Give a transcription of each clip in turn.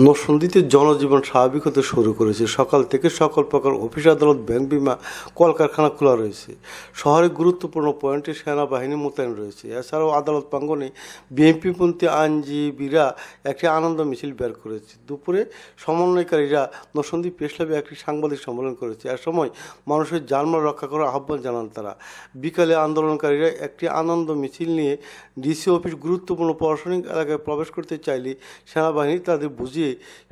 নরসিংদীতে জনজীবন স্বাভাবিক হতে শুরু করেছে। সকাল থেকে সকল প্রকার অফিস আদালত, ব্যাংক, বিমা, কলকারখানা খোলা রয়েছে। শহরে গুরুত্বপূর্ণ পয়েন্টে সেনাবাহিনী মোতায়েন রয়েছে। এছাড়াও আদালত প্রাঙ্গণে বিএনপিপন্থী আইনজীবীরা একটি আনন্দ মিছিল বের করেছে। দুপুরে সমন্বয়কারীরা নরসিংদী প্রেসক্লাবে একটি সাংবাদিক সম্মেলন করেছে। এ সময় মানুষের জানমাল রক্ষা করার আহ্বান জানান তারা। বিকালে আন্দোলনকারীরা একটি আনন্দ মিছিল নিয়ে ডিসি অফিস গুরুত্বপূর্ণ প্রশাসনিক এলাকায় প্রবেশ করতে চাইলে সেনাবাহিনী তাদের বুঝিয়ে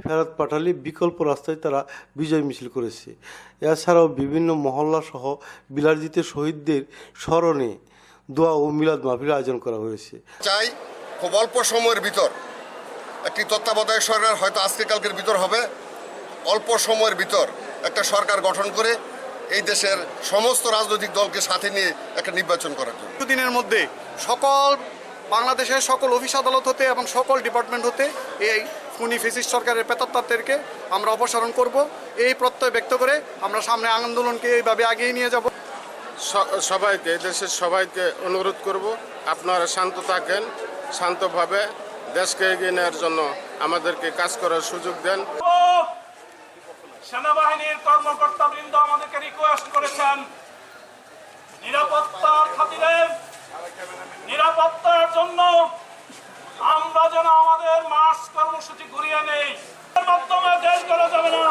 ফেরত পাঠালে বিকল্প রাস্তায় তারা বিজয় মিছিল করেছে। এছাড়াও বিভিন্ন মহল্লা সহ বিলাসিতে শহীদদের স্মরণে দোয়া ও মিলাদ মাহফিলের আয়োজন করা হয়েছে। চাই খুব অল্প সময়ের ভিতর একটি তত্ত্বাবধায়ক সরকার, হয়তো আজকে কালকের ভিতর হবে, অল্প সময়ের ভিতর একটা সরকার গঠন করে এই দেশের সমস্ত রাজনৈতিক দলকে সাথে নিয়ে একটা নির্বাচন করার জন্য দিনের মধ্যে সকল বাংলাদেশের সকল অফিস আদালত হতে এবং সকল ডিপার্টমেন্ট হতে এই খুনি ফ্যাসিস্ট সরকারের প্রেতাত্মাদেরকে আমরা অপসারণ করব, এই প্রত্যয় ব্যক্ত করে আমরা সামনে আন্দোলনকে এইভাবে এগিয়ে নিয়ে যাব। সবাইকে, দেশের সবাইকে অনুরোধ করব, আপনারা শান্ত থাকেন, শান্তভাবে দেশকে এগিয়ে নেওয়ার জন্য আমাদেরকে কাজ করার সুযোগ দেন। সেনাবাহিনীর কর্মকর্তাবৃন্দ আমাদেরকে রিকোয়েস্ট করেছেন নিরাপত্তার খাতিরে, নিরাপত্তার জন্য আমরা যেন আমাদের মার্চ কর্মসূচি ঘুরিয়ে নেই। এর মাধ্যমে দেশ গড়া যাবে না,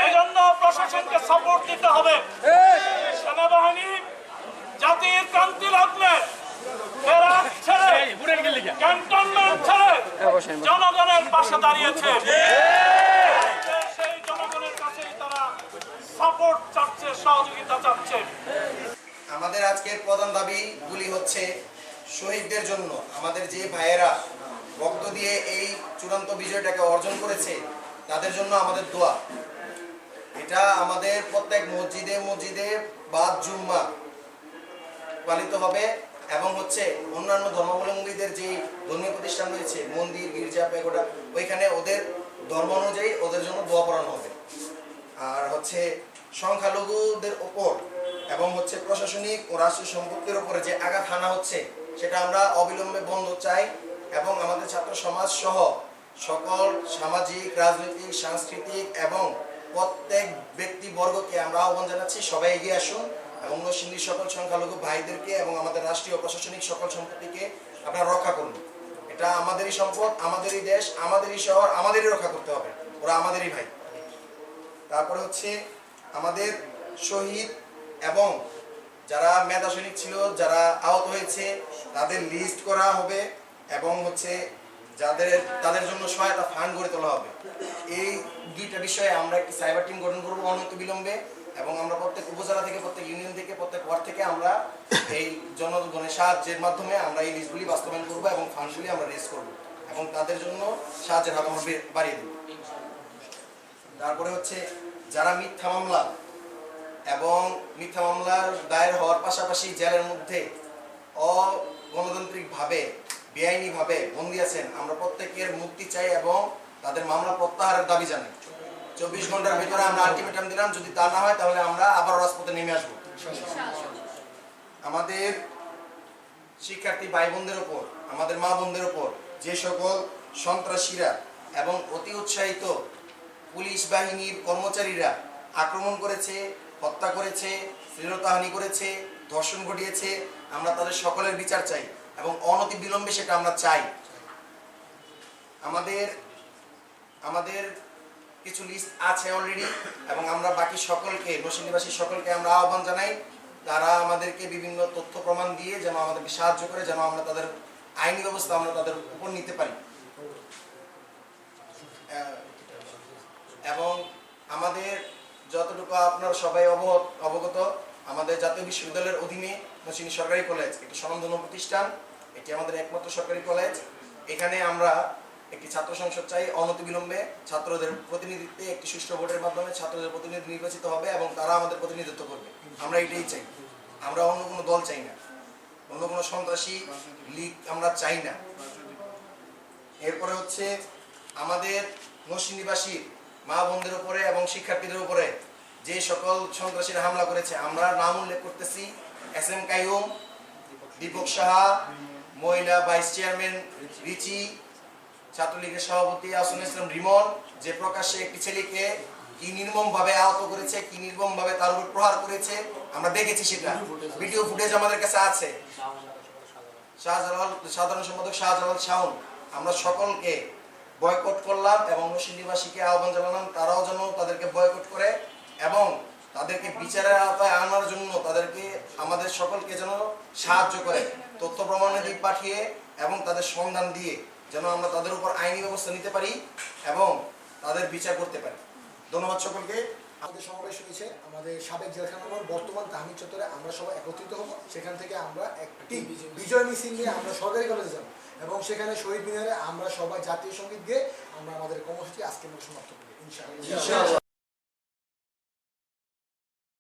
এই জন্য প্রশাসনকে সাপোর্ট দিতে হবে। সেনাবাহিনী জাতির ক্রান্তি লাগলে ক্যান্টনমেন্ট ছেড়ে জনগণের পাশে দাঁড়িয়েছে। সেই জনগণের কাছেই তারা সাপোর্ট চাচ্ছে, সহযোগিতা চাচ্ছে। আমাদের আজকের প্রধান দাবিগুলি হচ্ছে শহীদদের জন্য, আমাদের যে ভাইয়েরা রক্ত দিয়ে এই চূড়ান্ত বিজয়টাকে অর্জন করেছে তাদের জন্য আমাদের দোয়া। এটা আমাদের প্রত্যেক মসজিদে মসজিদে বাদ জুম্মা পালিত হবে এবং হচ্ছে অন্যান্য ধর্মাবলম্বীদের যে ধর্মীয় প্রতিষ্ঠান রয়েছে, মন্দির, গির্জা, পেগোডা, ওইখানে ওদের ধর্ম অনুযায়ী ওদের জন্য দোয়া পড়ানো হবে। আর হচ্ছে সংখ্যালঘুদের ওপর এবং হচ্ছে প্রশাসনিক ও রাষ্ট্রীয় সম্পত্তির উপরে যে আঘাত হানা হচ্ছে সেটা আমরা অবিলম্বে বন্ধ চাই এবং আমাদের ছাত্র সমাজ সহ সকল সামাজিক, রাজনৈতিক, সাংস্কৃতিক এবং প্রত্যেক ব্যক্তিবর্গকে আমরা আহ্বান জানাচ্ছি, সবাই এগিয়ে আসুন এবং নরসিংদীর সকল সংখ্যালঘু ভাইদেরকে এবং আমাদের রাষ্ট্রীয় প্রশাসনিক সকল সম্পত্তিকে আপনারা রক্ষা করুন। এটা আমাদেরই সম্পদ, আমাদেরই দেশ, আমাদেরই শহর, আমাদেরই রক্ষা করতে হবে, ওরা আমাদেরই ভাই। তারপরে হচ্ছে আমাদের শহীদ এবং যারা মেধা সৈনিক ছিল, যারা আহত হয়েছে তাদের লিস্ট করা হবে এবং হচ্ছে তাদের জন্য সহায়তা ফান্ড গড়ে তোলা হবে। এই দুইটা বিষয়ে আমরা একটি সাইবার টিম গঠন করবো অনন্ত বিলম্বে এবং আমরা প্রত্যেক উপজেলা থেকে, প্রত্যেক ইউনিয়ন থেকে, প্রত্যেক ওয়ার্ড থেকে আমরা এই জনগণের সাহায্যের মাধ্যমে আমরা এই লিস্টগুলি বাস্তবায়ন করবো এবং ফান্ডগুলি আমরা রেজ করবো এবং তাদের জন্য সাহায্যের হাত আমরা বাড়িয়ে দেব। তারপরে হচ্ছে যারা মিথ্যা মামলা এবং মিথ্যা মামলার দায়ের হওয়ার পাশাপাশি জেলের মধ্যে অগণতান্ত্রিকভাবে, বেআইনিভাবে বন্দী আছেন, আমরা প্রত্যেকের মুক্তি চাই এবং তাদের মামলা প্রত্যাহারের দাবি জানাই। 24 ঘন্টার ভিতরে আমরা আলটিমেটাম দিলাম, যদি তা না হয় তাহলে আমরা আবার রাজপথে নেমে আসবো। আমাদের শিক্ষার্থী ভাই বোনদের ওপর, আমাদের মা বোনদের ওপর যে সকল সন্ত্রাসীরা এবং অতি উৎসাহিত পুলিশ বাহিনীর কর্মচারীরা আক্রমণ করেছে, হত্যা করেছে, শ্লীলতাহানি করেছে, ধর্ষণ ঘটিয়েছে, আমরা তাদের সকলের বিচার চাই এবং অনতি বিলম্বে সেটা আমরা চাই। আমাদের কিছু লিস্ট আছে অলরেডি এবং আমরা বাকি সকলকে, নরসিংদীবাসী সকলকে আমরা আহ্বান জানাই তারা আমাদেরকে বিভিন্ন তথ্য প্রমাণ দিয়ে যেন আমাদেরকে সাহায্য করে, যেন আমরা তাদের আইনি ব্যবস্থা আমরা তাদের উপর নিতে পারি। এবং আমাদের যতটুকু আপনারা সবাই অবগত, আমাদের জাতীয় বিশ্ববিদ্যালয়ের অধীনে নরসিংদী সরকারি কলেজ একটি স্বনামধন্য প্রতিষ্ঠান, এটি আমাদের একমাত্র সরকারি কলেজ। এখানে আমরা একটি ছাত্র সংসদ চাই, অনতিবিলম্বে ছাত্রদের প্রতিনিধিত্বে একটি সুষ্ঠু ভোটের মাধ্যমে ছাত্রদের প্রতিনিধি নির্বাচিত হবে এবং তারা আমাদের প্রতিনিধিত্ব করবে। আমরা এটাই চাই, আমরা অন্য কোনো দল চাই না, অন্য কোনো সন্ত্রাসী লীগ আমরা চাই না। এরপরে হচ্ছে আমাদের নরসিংদীবাসী মা বোনদের উপরে এবং শিক্ষার্থীদের উপরে যে সকল সন্ত্রাসীরা হামলা করেছে আমরা নাম উল্লেখ করতেছি: SM কাইয়ুম, দীপক সাহা, মহিলা ভাইস চেয়ারম্যান রিচি, ছাত্রলীগের সভাপতি আসুল ইসলাম রিমন যে প্রকাশ্যে একটি ছেলেকে কি নির্মমভাবে আহত করেছে, কি নির্মমভাবে তার উপর প্রহার করেছে, আমরা দেখেছি সেটা ভিডিও ফুটেজ আমাদের কাছে আছে। শাহজালাল সাধারণ সম্পাদক শাহজালাল শাওন, আমরা সকলকে বয়কট করলাম এবং নরসিংদীবাসীকে আহ্বান জানালাম তারাও যেন তাদেরকে বয়কট করে এবং তাদেরকে বিচারের আওতায় আনার জন্য তাদেরকে আমাদের সকলকে যেন সাহায্য করে, তথ্য প্রমাণাদি পাঠিয়ে এবং তাদের সন্ধান দিয়ে যেন আমরা তাদের উপর আইনি ব্যবস্থা নিতে পারি এবং তাদের বিচার করতে পারি। ধন্যবাদ সকলকে। আমাদের সমাবেশ হয়েছে আমাদের সাবেক জেলখানার বর্তমান তাহমিদ চত্বরে, আমরা সবাই একত্রিত হব। সেখান থেকে আমরা একটি বিজয় মিছিল নিয়ে আমরা সরকারি কলেজে যাব এবং সেখানে শহীদ মিনারে আমরা সবাই জাতীয় সঙ্গীত গেয়ে আমরা আমাদের কর্মসূচি আজকে সমাপ্ত করি ইনশাআল্লাহ।